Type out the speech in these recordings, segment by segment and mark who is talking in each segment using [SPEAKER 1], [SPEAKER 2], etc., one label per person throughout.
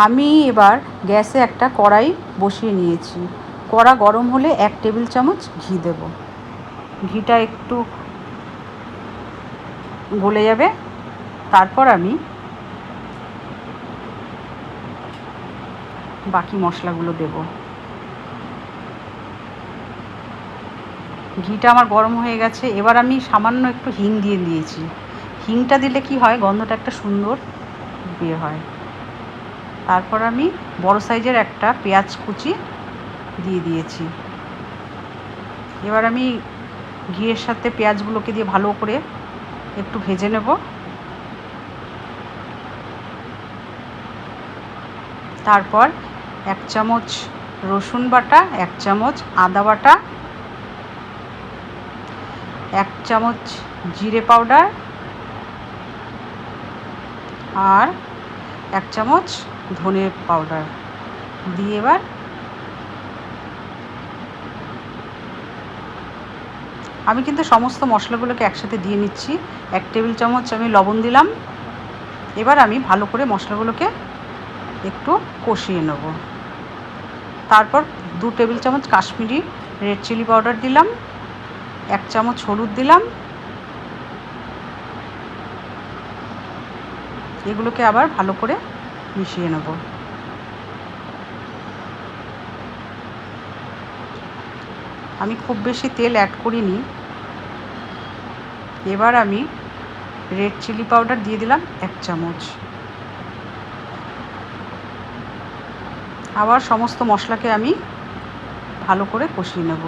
[SPEAKER 1] আমি এবার গ্যাসে একটা কড়াই বসিয়ে নিয়েছি। কড়া গরম হলে 1 টেবিল চামচ ঘি দেব। ঘিটা একটু গলে যাবে, তারপর আমি বাকি মশলাগুলো দেব। ঘিটা আমার গরম হয়ে গেছে। এবার আমি সামান্য একটু হিং দিয়ে দিয়েছি। হিংটা দিলে কি হয়, গন্ধটা একটা সুন্দর বের হয়। তারপর আমি বড় সাইজের একটা পেঁয়াজ কুচি দিয়ে দিয়েছি। এবার আমি ঘিয়ের সাথে পেঁয়াজগুলোকে দিয়ে ভালো করে একটু ভেজে নেব। তারপর 1 চামচ রসুন বাটা, 1 চামচ আদা বাটা, 1 চামচ জিরে পাউডার আর 1 চামচ ধনে পাউডার দিয়ে এবার আমি কিন্তু সমস্ত মশলাগুলোকে একসাথে দিয়ে নিচ্ছি। 1 টেবিল চামচ আমি লবণ দিলাম। এবার আমি ভালো করে মশলাগুলোকে একটু কষিয়ে নেব। তারপর 2 টেবিল চামচ কাশ্মীরি রেড চিলি পাউডার দিলাম, 1 চামচ হলুদ দিলাম। এগুলোকে আবার ভালো করে মিশিয়ে নেব। আমি খুব বেশি তেল অ্যাড করিনি। এবার আমি রেড চিলি পাউডার দিয়ে দিলাম 1 চামচ। আবার সমস্ত মশলাকে আমি ভালো করে কষিয়ে নেব।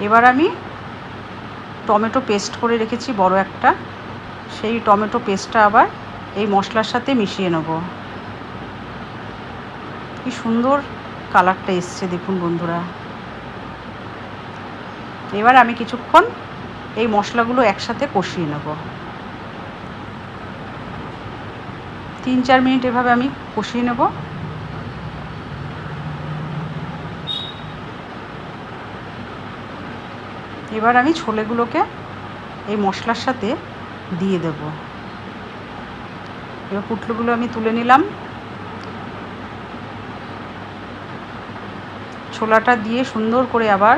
[SPEAKER 1] এবার আমি টমেটো পেস্ট করে রেখেছি বড় একটা, সেই টমেটো পেস্টটা আবার এই মশলার সাথে মিশিয়ে নেব। কি সুন্দর কালারটা এসছে দেখুন বন্ধুরা। এবার আমি কিছুক্ষণ এই মশলাগুলো একসাথে কষিয়ে নেব। 3-4 মিনিট এভাবে আমি কষিয়ে নেব। এবার আমি ছোলেগুলোকে এই মশলার সাথে দিয়ে দেব। এবার পুটলুগুলো আমি তুলে নিলাম। ছোলাটা দিয়ে সুন্দর করে আবার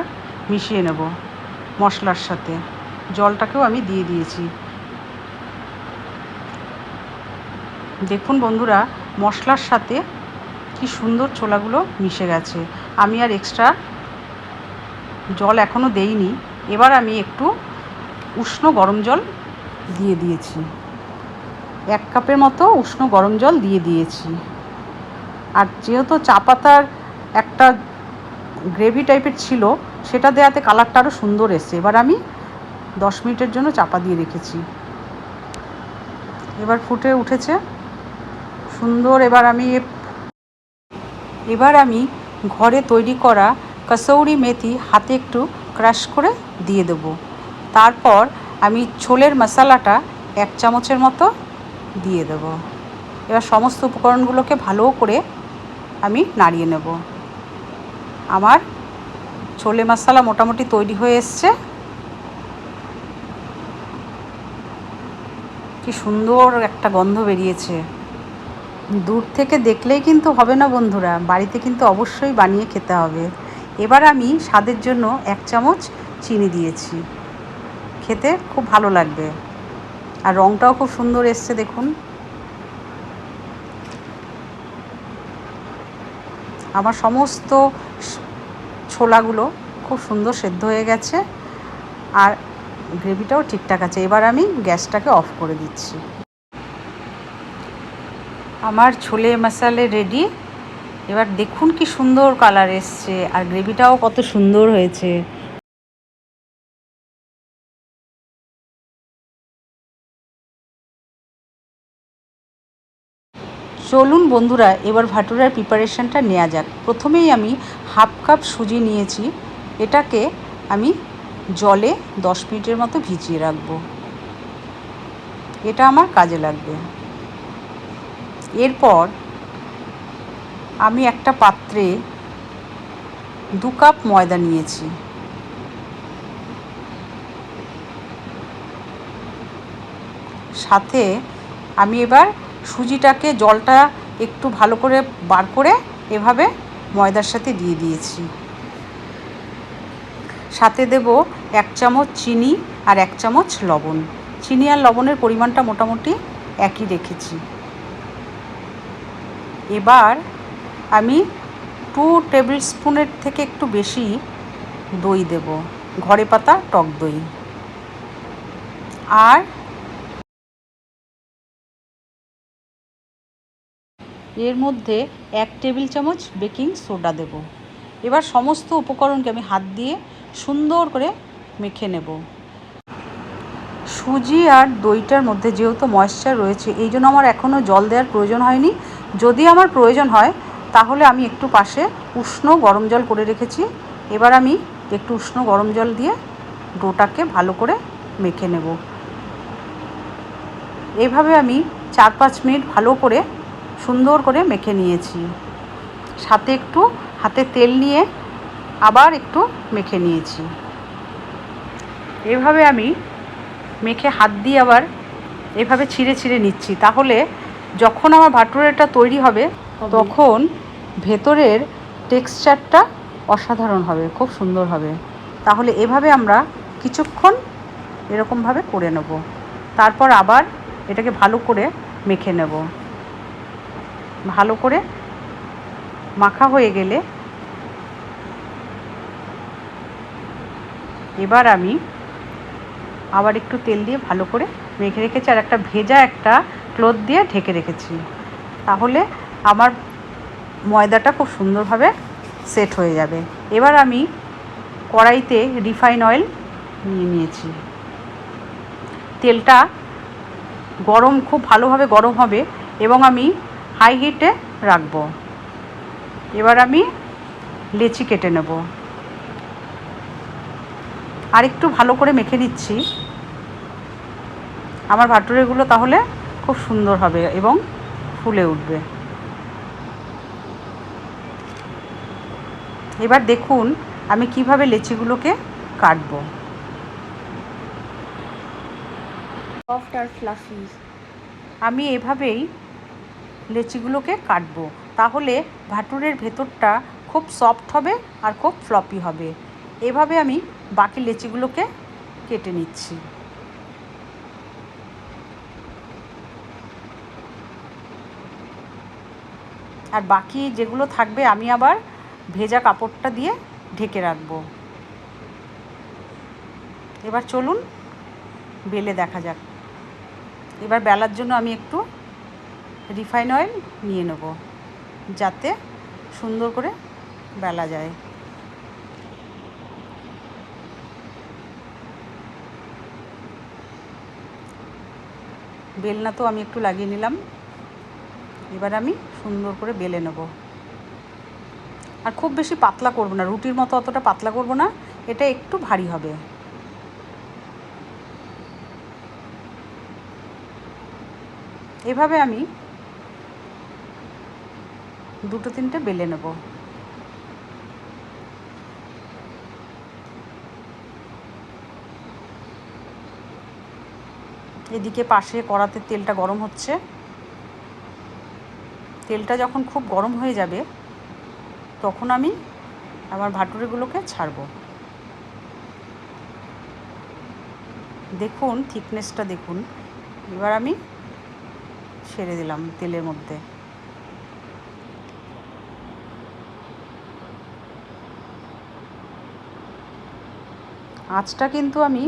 [SPEAKER 1] মিশিয়ে নেব মশলার সাথে। জলটাকেও আমি দিয়ে দিয়েছি। দেখুন বন্ধুরা, মশলার সাথে কি সুন্দর ছোলাগুলো মিশে গেছে। আমি আর এক্সট্রা জল এখনও দেইনি। এবার আমি একটু উষ্ণ গরম জল দিয়ে দিয়েছি। 1 কাপের মতো উষ্ণ গরম জল দিয়ে দিয়েছি। আর যেহেতু চা পাতার একটা গ্রেভি টাইপের ছিল, সেটা দেওয়াতে কালারটা আরও সুন্দর এসছে। এবার আমি 10 মিনিটের জন্য চাপা দিয়ে রেখেছি। এবার ফুটে উঠেছে সুন্দর। এবার আমি ঘরে তৈরি করা কসৌরি মেথি হাতে একটু ক্রাশ করে দিয়ে দেব। তারপর আমি ছোলের মশলাটা 1 চামচের মতো দিয়ে দেব। এবার সমস্ত উপকরণগুলোকে ভালো করে আমি নাড়িয়ে নেব। আমার ছোলে মশলা মোটামুটি তৈরি হয়ে এসছে। কি সুন্দর একটা গন্ধ বেরিয়েছে। দূর থেকে দেখলেই কিন্তু হবে না বন্ধুরা, বাড়িতে কিন্তু অবশ্যই বানিয়ে খেতে হবে। এবার আমি স্বাদের জন্য 1 চামচ চিনি দিয়েছি। খেতে খুব ভালো লাগবে। আর রঙটাও খুব সুন্দর এসছে দেখুন। আমার সমস্ত ছোলাগুলো খুব সুন্দর সেদ্ধ হয়ে গেছে আর গ্রেভিটাও ঠিকঠাক আছে। এবার আমি গ্যাসটাকে অফ করে দিচ্ছি। আমার ছোলে মশালে রেডি। এবার দেখুন কি সুন্দর কালার এসছে আর গ্রেভিটাও কত সুন্দর হয়েছে। চলুন বন্ধুরা, এবার ভাটুরার প্রিপারেশনটা নেওয়া যাক। প্রথমেই আমি 1/2 কাপ সুজি নিয়েছি। এটাকে আমি জলে 10 মিনিটের মতো ভিজিয়ে রাখবো। এটা আমার কাজে লাগবে। এরপর আমি একটা পাত্রে 2 কাপ ময়দা নিয়েছি। সাথে আমি এবার সুজিটাকে জলটা একটু ভালো করে বার করে এভাবে ময়দার সাথে দিয়ে দিয়েছি। সাথে দেব 1 চামচ চিনি আর 1 চামচ লবণ। চিনি আর লবণের পরিমাণটা মোটামুটি একই রেখেছি। এবার আমি 2 টেবিল স্পুনের থেকে একটু বেশি দই দেব, ঘরে পাতা টক দই। আর এর মধ্যে 1 টেবিল চামচ বেকিং সোডা দেব। এবার সমস্ত উপকরণকে আমি হাত দিয়ে সুন্দর করে মেখে নেব। সুজি আর দইটার মধ্যে যেহেতু ময়েশ্চার রয়েছে, এই জন্য আমার এখনও জল দেওয়ার প্রয়োজন হয়নি। যদি আমার প্রয়োজন হয় তাহলে আমি একটু পাশে উষ্ণ গরম জল করে রেখেছি। এবার আমি একটু উষ্ণ গরম জল দিয়ে ডোটাকে ভালো করে মেখে নেব। এইভাবে আমি 4-5 মিনিট ভালো করে সুন্দর করে মেখে নিয়েছি। সাথে একটু হাতে তেল নিয়ে আবার একটু মেখে নিয়েছি। এভাবে আমি মেখে হাত দিয়ে আবার এভাবে ছিঁড়ে ছিঁড়ে নিচ্ছি। তাহলে যখন আমার ভাটুরেটা তৈরি হবে তখন ভেতরের টেক্সচারটা অসাধারণ হবে, খুব সুন্দর হবে। তাহলে এভাবে আমরা কিছুক্ষণ এরকমভাবে করে নেব। তারপর আবার এটাকে ভালো করে মেখে নেব। ভালো করে মাখা হয়ে গেলে এবার আমি আবার একটু তেল দিয়ে ভালো করে মেখে রেখেছি আর একটা ভেজা একটা ক্লথ দিয়ে ঢেকে রেখেছি। তাহলে আমার ময়দাটা খুব সুন্দরভাবে সেট হয়ে যাবে। এবার আমি কড়াইতে রিফাইন অয়েল নিয়ে নিয়েছি। তেলটা গরম, খুব ভালোভাবে গরম হবে এবং আমি হাই হিটে রাখবো। এবার আমি লেচি কেটে নেব। আর একটু ভালো করে মেখে নিচ্ছি। আমার ভাটুরেগুলো তাহলে খুব সুন্দর হবে এবং ফুলে উঠবে। এবার দেখুন আমি কিভাবে লেচিগুলোকে কাটবো।
[SPEAKER 2] সফট আর ফ্লাফি।
[SPEAKER 1] আমি এভাবেই লেচিগুলোকে কাটবো। তাহলে ভাটুরের ভেতরটা খুব সফট হবে আর খুব ফ্লপি হবে। এভাবে আমি বাকি লেচিগুলোকে কেটে নিচ্ছি। আর বাকি যেগুলো থাকবে আমি আবার ভেজা কাপড়টা দিয়ে ঢেকে রাখবো। এবার চলুন বেলে দেখা যাক। এবার বেলার জন্য আমি একটু রিফাইন অয়েল নিয়ে নেব যাতে সুন্দর করে বেলা যায়। বেলনা তো আমি একটু লাগিয়ে নিলাম। এবার আমি সুন্দর করে বেলে নেব। আর খুব বেশি পাতলা করব না, রুটির মতো অতটা পাতলা করব না, এটা একটু ভারী হবে। এভাবে আমি 2-3টে বেলে নেব। এদিকে পাশে কড়াতে তেলটা গরম হচ্ছে। তেলটা যখন খুব গরম হয়ে যাবে তখন আমি আমার ভাটুরেগুলোকে ছাড়ব। দেখুন থিকনেসটা দেখুন। এবার আমি ছেড়ে দিলাম তেলের মধ্যে। আঁচটা কিন্তু আমি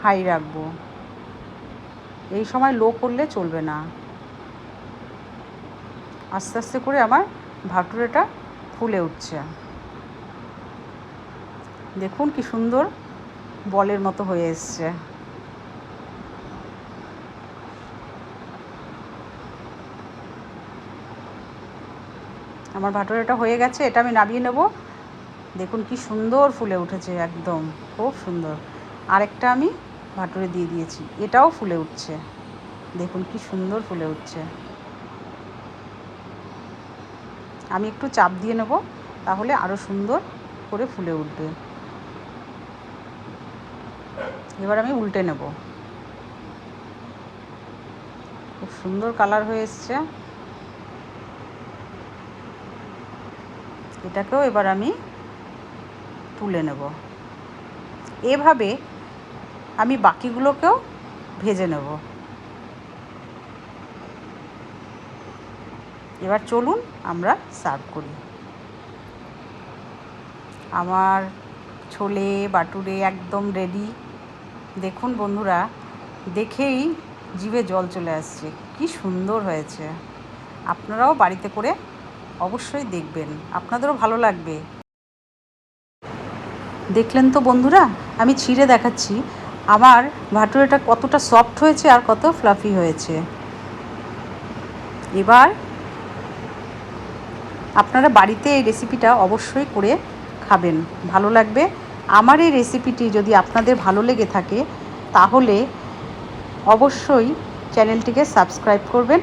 [SPEAKER 1] হাই রাখবো, এই সময় লো করলে চলবে না। আস্তে আস্তে করে আমার ভাটুরেটা ফুলে উঠছে। দেখুন কি সুন্দর বলের মতো হয়ে এসছে। আমার ভাটুরেটা হয়ে গেছে, এটা আমি নামিয়ে নেব। দেখুন কি সুন্দর ফুলে উঠেছে, একদম খুব সুন্দর। আরেকটা আমি ভাটুরে দিয়ে দিয়েছি, এটাও ফুলে উঠছে। দেখুন কি সুন্দর ফুলে উঠছে। আমি একটু চাপ দিয়ে নেব, তাহলে আরও সুন্দর করে ফুলে উঠবে। এবার আমি উল্টে নেব। খুব সুন্দর কালার হয়ে এসছে। এটাকেও এবার আমি তুলে নেব। এভাবে আমি বাকিগুলোকেও ভেজে নেব। এবার চলুন আমরা সার্ভ করি। আমার ছোলে বাটুরে একদম রেডি। দেখুন বন্ধুরা, দেখেই জিভে জল চলে আসছে, কি সুন্দর হয়েছে। আপনারাও বাড়িতে করে অবশ্যই দেখবেন, আপনাদেরও ভালো লাগবে। দেখলেন তো বন্ধুরা, আমি ছিঁড়ে দেখাচ্ছি আমার ভাটুরেটা কতটা সফট হয়েছে আর কত ফ্লাফি হয়েছে। এবার আপনারা বাড়িতে এই রেসিপিটা অবশ্যই করে খাবেন, ভালো লাগবে। আমার এই রেসিপিটি যদি আপনাদের ভালো লেগে থাকে তাহলে অবশ্যই চ্যানেলটিকে সাবস্ক্রাইব করবেন